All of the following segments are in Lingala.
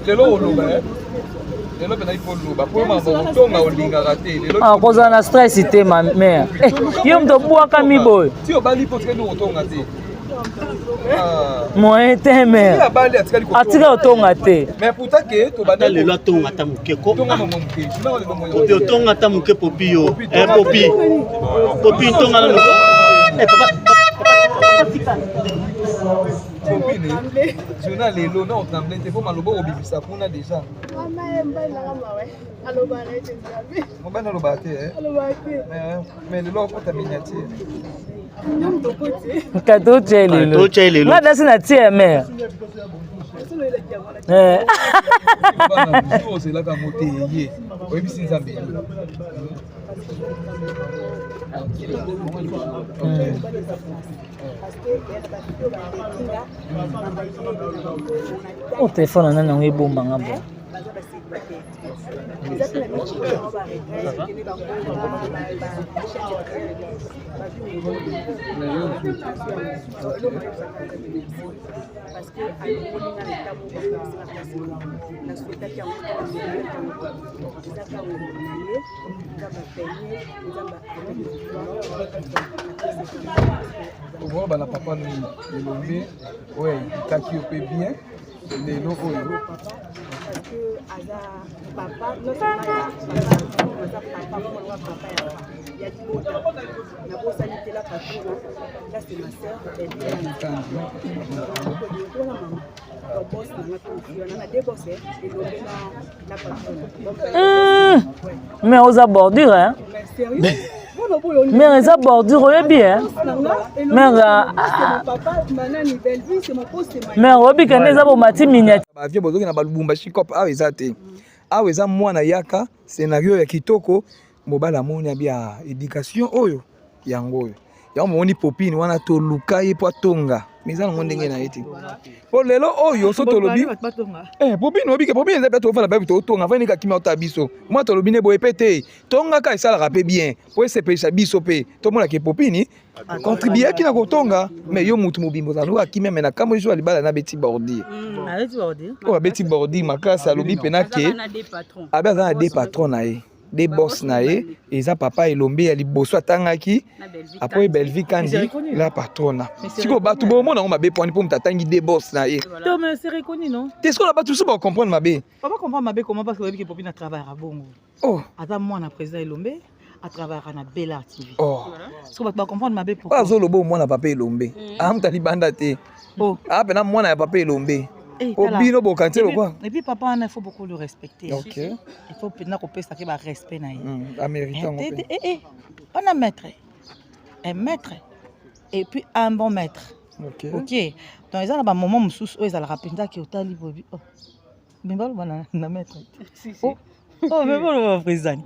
lelo oloba lelo pena ipo loba po mama tonga olinga raté lelo ah koza na stress te ma mère yo mto bwaka miboy ti obali po tike no tonga te moyen te mère atika otonga te mais pourtant que to banda lelo tonga ta muke ko tonga mama muke tuna wale no moyo popi tonga ta muke popi yo popi tonga na muke papa popi ne jona lelo na otamble te faut malobo obibisa kuna déjà mobana loba te mais lelo okota miniature kato chelelo ngada sina tie mère ozelaka mote ye oyebisi nzambe o telefone nani yango ebombanga bo okoba na papa elombe oyo ekaki yo mpe bien lelo oyo mais oza bordure hein mère eza bordure oyebi hein mère oyebi kende eza bomati miniature bavie bozoki na balubumbashi cop awa eza te awa eza mwana yaka scénario ya kitoko mobala amoni abi ya éducation oyo yango oyo yango momoni popine wana toluka ye po atonga mais eza nango ndenge na ye te po lelo oyo so tolobi popine obike popine eza mpe tofala mpe totonga fani kakima ota biso mwa tolobi ne boye mpe te tongaka esalaka mpe bien po esepelisa biso mpe tomonaka popine contribuaki na kotonga mais yo mutu mobimbo ozala akimi ame na kambo ezo ya libala na beti bordire oyo abeti bordire makasi alobi mpena ke abe aza na de patron na ye de boss na ye eza papa elombe ya liboso atangaki apo Belvi kandi la patrona siko bato bomona ngo mabe poni po mtatangi de boss na ye to mais c'est reconnu non qu'est-ce qu'on a pas tout ça pour comprendre mabe papa comprendre mabe comment parce que webi ke popine na travail à bongo oh ata mwana président elombe à travers na Bella TV oh siko bato ba comprendre mabe pourquoi pas zolobo mwana papa elombe amtali banda te oh apena mwana ya papa elombe Obino bokantelo quoi. Et puis papa il faut beaucoup le respecter. OK. Il faut peut-être qu'on peut ça que respect na. Américain. On a maître. Un maître et puis un bon maître. OK. OK. Donc ils ont un moment moussous ils allaient rappeler que otali bobi. Mais bon na maître. Oh mais bon président.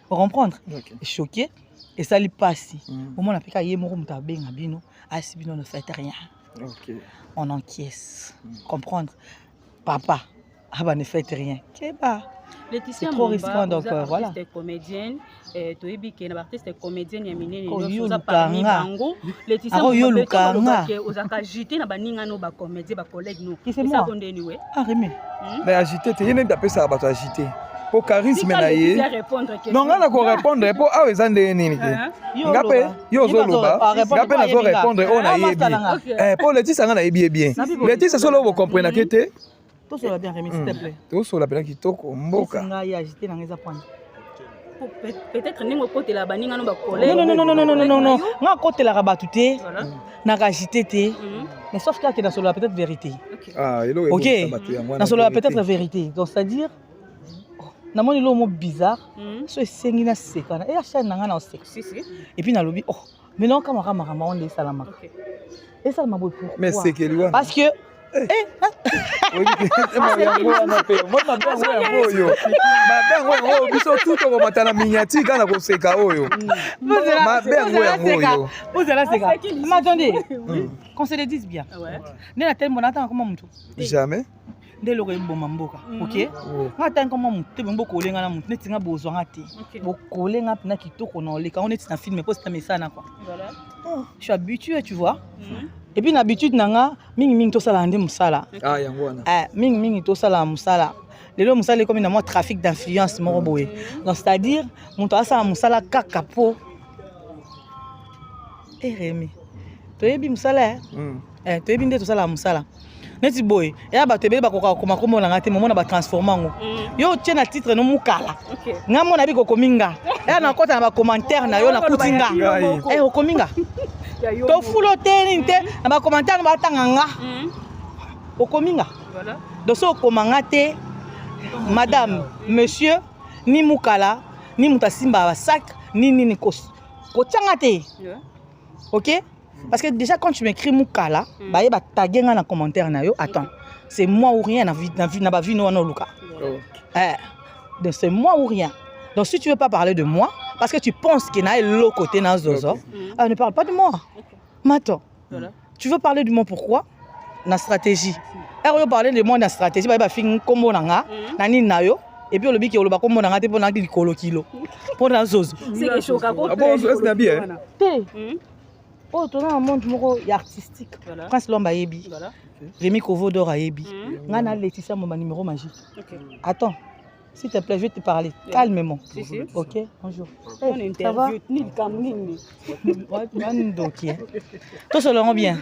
Pour comprendre. Choqué et ça lui passe. Au moment on a fait yé moko mutabenga bino, asibino ne fait rien. OK. On encaisse. Comprendre. Papa, ne fait rien. C'est trop risquant donc voilà. Laetitia comédienne, toyebi ke na artiste comédienne ya minene oza parmi bango. Laetitia Lukanga. Ozaka agité na baninga no ba comédien ba collègue no. Ça bondeni we. Ah Rémi. Mais agité te yene ndape ça bato agité. Pour charisme na ye. Non ngana ko répondre po awe eza ndenge nini ke. Ngape yo zoloba. Ngape na zo répondre on a yebi. Pour Laetitia ngana yebi bien. Laetitia solo bo comprendre ke te. Tout cela bien Rémi s'il te plaît. Tout cela bien kitoko mboka. Nga ya agité na ngeza point. Peut-être ningo côté la baninga no ba collègue. Non. Nga côté la rabatu te. Na agité te. Mais sauf qu'il y a dans cela peut-être vérité. Ah, OK. Dans cela peut-être vérité. Donc c'est-à-dire na moni lo mo bizarre so esengi na sekana et chaîne na nga na sek et puis na lobi oh mais non kama on les salama et ça m'a beaucoup mais c'est que lui parce que biso tuto komatana miniature kana koseka oyo mais attendez qu'on se le dise bien ne la tellement attend comment mutu jamais nde loko eboma mboka OK nga tan comment mutu bombo kolenga na mutu netinga bozwanga te bokolenga pina kitoko na oleka on est na film mais poste mesana quoi voilà je suis habitué tu vois et puis l'habitude nanga mingi to sala ndé musala ah yango wana mingi to sala musala lelo musala comme na trafic d'influence moko boye. Donc c'est-à-dire monto asa musala kaka po Rémi. Toyebi musala toyebi nde tosala musala. Neti boy, ya ba tebele ba kokoma komo na ngate momona ba transformer ngo. Yo tie na titre no mukala. Nga mona bi kokominga. Ya na kota na ba commentaire na yo na kutinga. Okominga. To fulo te ninte na ba commentaire ba tanganga. Okominga. Voilà. Donc so komangate madame, monsieur, ni mukala, ni mutasimba ba sac, ni kos. Ko tangate. OK? Parce que déjà quand tu m'écris Moukala, bah il va taguer dans les commentaires na yo. Attends, c'est moi ou rien na ba vie no luka. Donc c'est moi ou rien. Donc si tu veux pas parler de moi parce que tu penses qu'il y a l'autre côté dans Zozo, ne parle pas de moi. Mais attends. Tu veux parler de moi pourquoi? La stratégie. Alors yo parler de moi dans stratégie, bah il va fin combo nanga, nani na yo. Et puis le bic le ba combo nanga te pour nanga kilo kilo. Pour dans Zozo. C'est choquant. Ah bon, c'est bien. Oh, tu as un monde artistique. Prince Lomba Yebi. Rémi Kovo Dora Yebi. On a Laetitia, mon numéro magique. Attends, s'il te plaît, je vais te parler calmement. Ok, bonjour. Ça va? Toi, selon bien.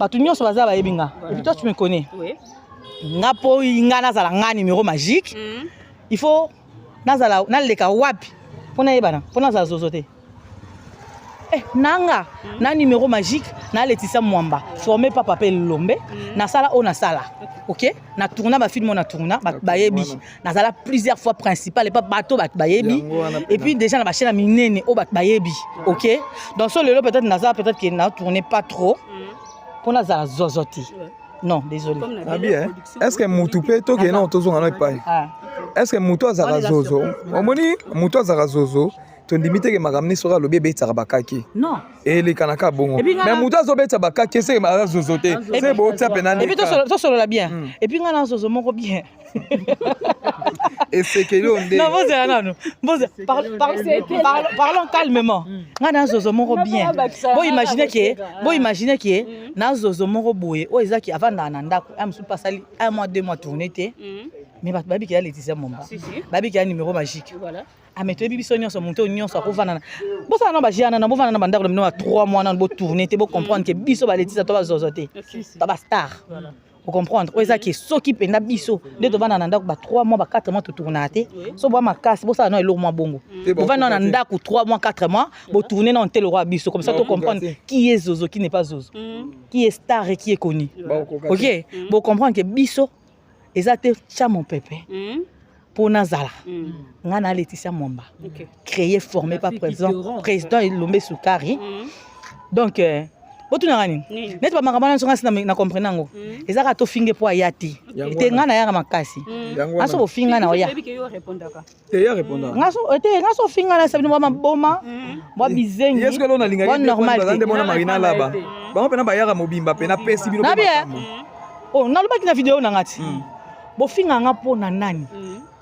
Tu n'y as Yebinga. Et puis toi, tu me connais. Napo Inga Nazala un numéro magique. Il faut Nazala Naleka Wapi. Pour Naïbana, pour Nazala Zozote. Nanga na numéro magique na Laetitia Mwamba formé par Papa Lombe na sala o na sala OK na tourna ba film na tourna ba yebi na sala plusieurs fois principal et pas bateau ba yebi et puis déjà na ba chaîne minene o ba yebi OK donc so lelo peut-être na sala peut-être que na tourné pas trop pour na sala zozoti non désolé bien est-ce que mutupe to que non tozo ngana pai est-ce que muto azara zozo omoni muto azara zozo tu limite que magamni sera le bébé tsabakaki non et les kanaka bongo mais muta zo beta bakaki c'est ma zozoté c'est beau ça penana et puis toi solo la bien et puis ngana zozo moko bien et c'est que l'on dit non parlons calmement ngana zozo moko bien bon imaginer que na zozo moko boye o ezaki avant na ndako am sou pasali 1 mois 2 mois tourner té mais babi ki a Laetitia Mwamba babi ki a numéro magique voilà ah mais tu es bibi sonyo so monter union so kovana bo ça na ba jiana na bo vana na bandako na 3 mois na bo tourner te bo comprendre que biso ba Laetitia to ba zozoté to ba star voilà vous comprendre o ezaki soki penda biso de to vana na ndako ba 3 mois ba 4 mois to tourner té so bo makasi bo ça na elo mois bongo bo vana na ndako 3 mois 4 mois bo tourner na tel roi biso comme ça to comprendre qui est Zozo qui n'est pas Zozo qui est star et qui est connu OK bo comprendre que biso ezate cha mon pépé pour Nazala, ngana Laetitia Mwamba, créé, formé par président Lombe Soukari. Donc, tu n'as rien. N'est pas marabana sur na comprenant. Les ara to finge po ayati. Te ngana ya makasi. Aso finga na oya. Te ya répondre. Ngaso finga na sabino ba boma. Ba bizengi. Est-ce que l'on a linga normal de mona marina là-bas. Ba pena ba ya mobimba pena pesi bino. Na bien. Oh, na loba ki na vidéo na ngati. Bo finga nga po na nani.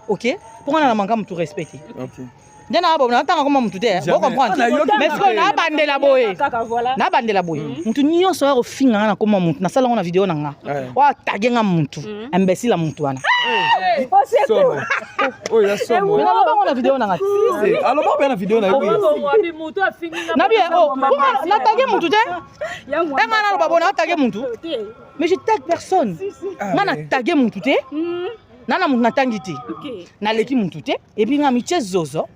OK pour on a manqué tout respecter OK dena ba na tanga comme mutu te bo comprendre mais ce qu'on a bandela boy mutu nyonso ya ofinga na comme mutu na sala on a vidéo na nga wa tagenga mutu imbécile mutu wana oh ya somo na ba on a vidéo na nga alors ba na vidéo na yo mutu afinga na bien oh na tagé mutu te nga na ba bona tagé mutu mais je tag personne na tagé mutu te nana mutu natangiti na leki mutu te et puis nga miche zozo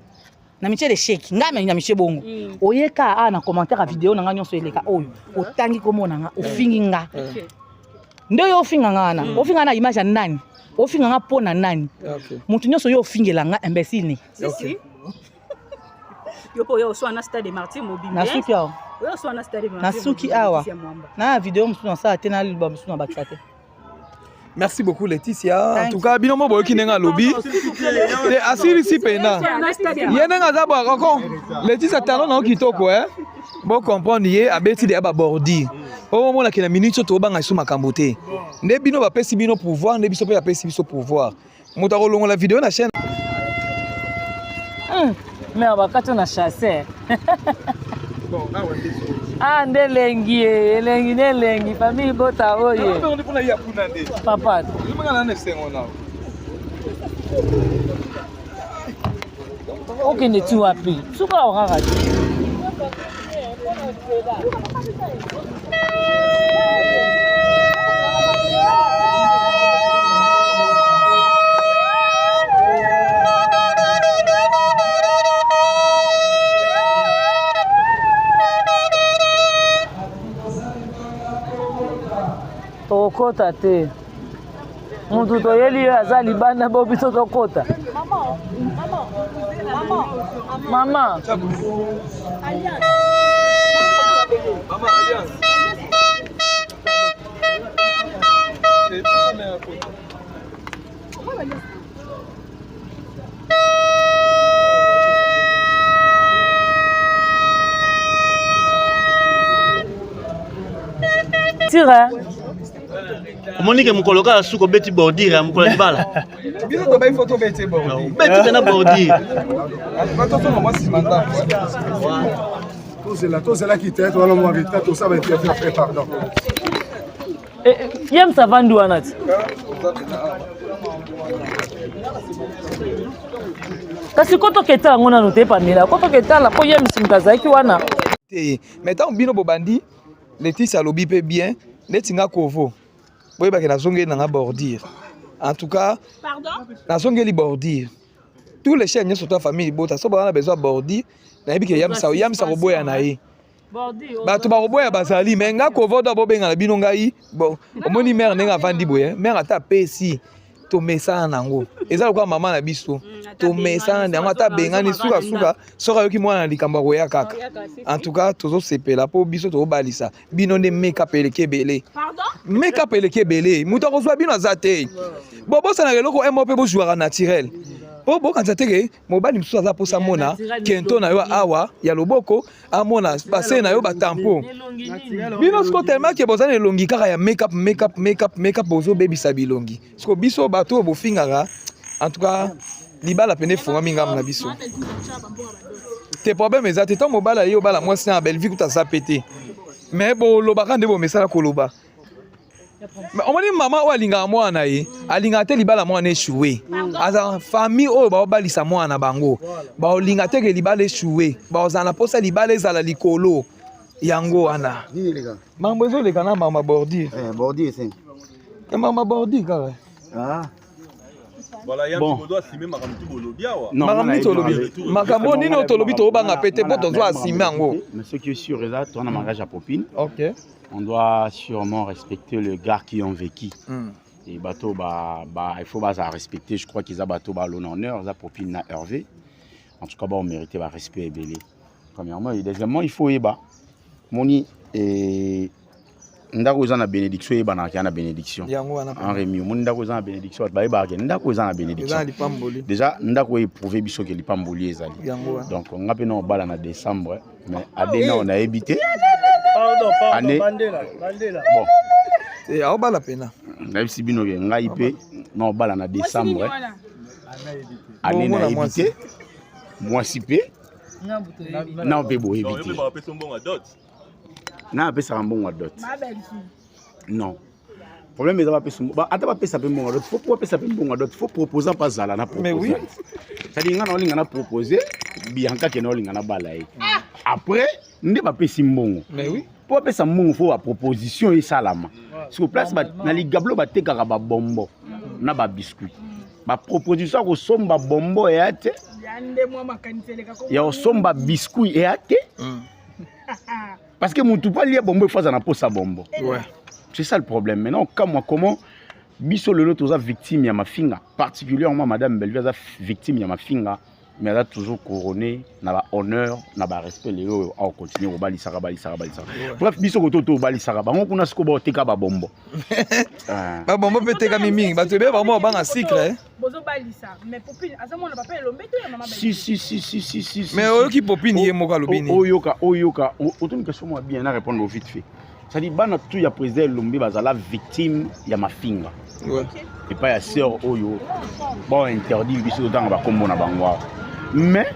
na miche de shake nga me na miche bongo oyeka na commentaire à vidéo na nga nyonso eleka oyo otangi komona nga ofingi nga ndo yo ofinga nga na ofinga na image ya nani ofinga nga pona nani mutu nyonso yo ofingela nga imbécile ni yo po yo so na stade Martyr Mobimbe na suki awa yo so na stade na suki awa na vidéo musu na sa te na album musu na bakisa te. Merci beaucoup Laetitia. En tout cas, binomo boyo kinenga lobby. Et asiri si pena. Yenenga za ba kokon. Laetitia talon na kitoko Bon comprendre yé abeti de aba bordi. Au moment là que la minute to banga sou makambo te. Nde bino ba pesi bino pouvoir, nde biso pe ba pesi biso pouvoir. Motaro longo la vidéo na chaîne. Mais on va quand on a chassé. Ah, ndelengi, elengi, famille bota oye. Papa. okende ti wapi suka okaka te tokota te mutu toyeli yo aza libanda bo biso tokota mama tira Monique mukoloka la suko beti bordire mukola libala. Biso to bay photo beti bordire. Beti na bordire. Bato to moi si mandat. Tout c'est là qui t'aide, on va m'inviter, tout ça va être fait, pardon. Yem savandu wanati. Kasi koto keta ngona no te pamela. Koto keta la po yem simkazaki wana. Mais tant bino bobandi, Laetitia lobi pe bien, netinga kovo. Boye ba ke na zonge na bordire. En tout cas, pardon? Na zonge li bordire. Tous les chiens sont ta famille bota, so ba na besoin bordire. Na yebi ke yam sa roboya na ye. Bordire. Ba to ba roboya bazali, mais nga kovo do bobenga na bino ngai. Bon, omoni mère nenga vandi boye, mère ata pesi. To mesa nango. Eza kwa mama na biso. To mesa nango ata bengani suka suka, soka yoki mwana likambo koya kaka. En tout cas, tozo sepela po biso to balisa. Bino ne make-up eleke belé. Pardon? Make-up eleke belé. Muto ko bino azate. Bobo sana loko MOP bo jouera naturel. Po quand que mobali msusu aza posa mona kento na yo awa ya loboko amona passer na yo ba tampon. Bino sko tellement que bozana elongi kaka ya make-up bozo baby sabilongi. Sko biso bato bo fingara. En tout cas, libala pene fonga minga na biso. Tes problèmes ezate tant mobala yo bala moi c'est en belle vie kuta zapete. Mais bo lobaka ndebo mesala koloba. Mais on dit maman ou alinga mwana ye alinga te libala mwana échoué aza famille o ba balisa mwana bango ba olinga te ke libala échoué ba ozana posa libala ezala likolo yango ana Dis les gars. mambo ezo leka na mama bordi Bordi c'est. mama bordi kaka Ah. Voilà, yam Bon. tu dois assumer ma ramtu bolobia wa. makambo tolobi makambo nino tolobi to banga pete po tozo asime yango. Mais ce qui est sûr, on a un mariage à Popine. OK. On doit sûrement respecter les gars qui ont vécu. Et bateau, il faut respecter. Je crois qu'ils ont bateau l'honneur, ils ont Popine na Hervé. En tout cas, on mérite le respect et belé. Premièrement, et deuxièmement, il faut yeba. Moni et ndako za na bénédiction yeba na kia na bénédiction. Yango ana. En remi, moni ndako za na bénédiction, ba yeba ke ndako za na bénédiction. Déjà ndako éprouvé biso ke lipamboli ezali. Donc on a pe na bala na décembre, mais adena on a évité. Pardon, Bandela. Bon. Et a bala pena. Ngai si bino ke ngai pe na bala na décembre. Année na évité. Moi si pe. Na pe bo évité. Na pe ça bon dot. Non. Problème est pas pe ba ata pe ça pe bon dot. Faut pas pe ça pe bon dot. Faut proposer pas zala na proposer. Mais oui. Ça dit ngana olinga na proposer bianca ke na olinga na bala yi. Après nde ba pe simbongo. Mais oui. Pour appeler ça mon faut à proposition et salama. Sur place na li gablo ba tekaka ba bombo na ba biscuit. Ba proposition ko somba bombo et ate. Ya somba biscuit et ate. Parce que mon tout pas lié bombo faut na posa bombo. Ouais. C'est ça le problème. Maintenant comment biso lelo toza victime ya mafinga, particulièrement madame Bellevue za victime ya mafinga. Mais elle a toujours couronné, n'a pas honneur, n'a pas respect, les gens ont continué au bali sara. Bref, biso ko toto bali sara. Bango kuna siko ba teka ba bombo. Ba bombo pe teka mimi, ba tebe ba mo ba na secret. Bozo bali sa, mais popine azamo na papa elombeto ya mama bali. Si. Mais oyoki popine ye moka lobini. Oyoka, autant que moi bien à répondre au vite fait. Ça dit bana tout ya président Lombi bazala victime ya mafinga. Ouais. Et pas ya sœur oyo. Bon interdit biso dans ba kombo na bangwa. Mais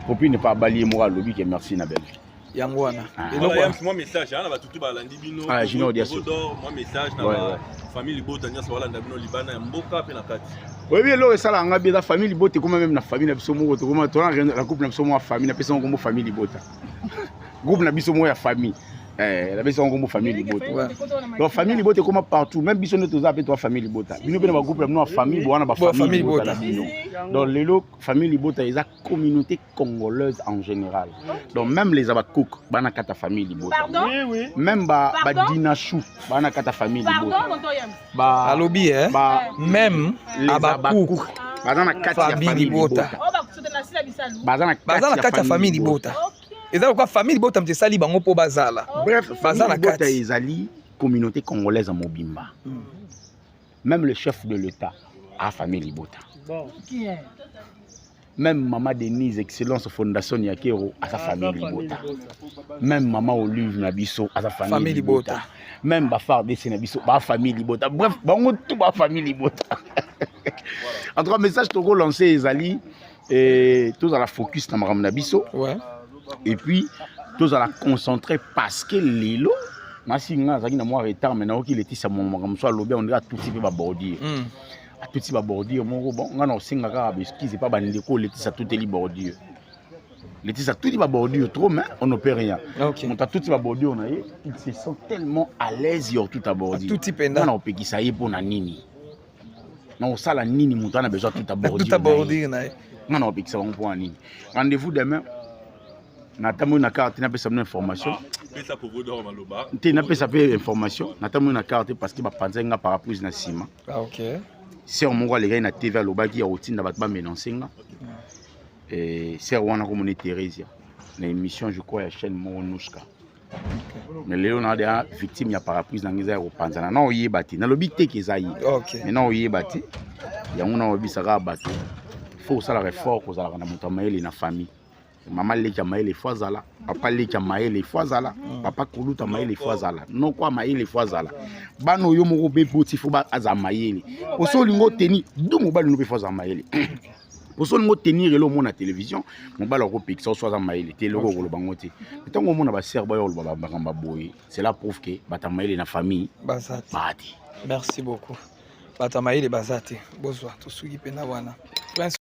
Popine n'est pas balié moral lobby que merci na belle. Yango wana. Voilà, yam moi message hein, va tutu ba landi bino. Ah, jino dia so. Moi message na ba famille libota nya so wala ndabino libana mboka pe na kati. Oui, bien, là, ça, la famille Libota, comme même la famille, la couple, la famille, la personne comme famille Libota. Groupe, la famille. La personne comme famille Libota. Donc, famille Libota, comme partout, même si on est tous appelés, famille Libota. Nous avons un groupe, nous famille, nous avons famille Libota. Donc, les famille Libota, ils ont une communauté congolaise en général. Donc, même les Abakouk, ils ont une famille Libota. Même Dinachou, ils ont une famille Libota. Alobi, hein? Même les Abakouk, ils ont une famille Libota. Bazana kati famille Libota. Et ça quoi famille Libota me sali bango po bazala. Bref, bazana Libota ezali communauté congolaise à Mobimba. Même le chef de l'État a famille Libota. Même Maman Denise Excellence Fondation Yakero a sa famille Libota. Même Maman Olive Nabiso a sa famille Libota. Même Bafar Dessé Nabiso a famille Libota. Bref, bango tout ba famille Libota. En tout cas, message que je lancé ezali et tous à la focus dans Maram Nabiso. Ouais. Et puis, tous à la concentrer parce que Lilo, si on a un retard, maintenant qu'il était sur mon soit lobby, on dirait tout petit peu bordir. À tout petit peu bordir, mon bon, on a aussi un arabe, qui n'est pas bandé, il était sur tout les bordures. Il était sur tout les bordures, trop, mais on ne peut rien. On a tout petit peu bordir, on a eu, ils se sentent tellement à l'aise, il y a tout à bordir. Tout petit peu. On a qui ça y est pour Nini. Non, ça la Nini, mon temps a besoin de tout à bordir. Tout à bordir, non, non, ça va pour Nini. Rendez-vous demain. Natamo na carte na pesa information. Pesa pour vous dormir maloba. Té na pesa pe information. Natamo na carte parce que ba panzenga parapluie na sima. Ah OK. C'est on les gars na TV aloba ki ya otinda bat ba menonsenga. Et c'est wana ko moni Thérèse. Na émission je crois ya chaîne Monushka. Mais Léo na des victime ya parapluie na ngiza ko panzana. Na oyebati. Na lobi te kezayi. OK. Mais na oyebati. Ya ngona obisaka bato. Faut ça la réforme ko za na mutamaeli na famille. Maman leka maele fois zala, papa leka maele fois zala, papa kuluta maele fois zala. Non quoi maele fois zala. Bano yo moko be poti fo ba aza maele. Poso lingo teni do mobile no be fois za maele. Poso lingo tenir le mo na télévision, mobile ko pixel soit za maele, te logo ko lo bangote. Tango mo na ba serba yo ba bakamba boy. Cela prouve que bata maele na famille bazati. Bati. Merci beaucoup. Bata maele bazati. Bozwa to sugi pena wana.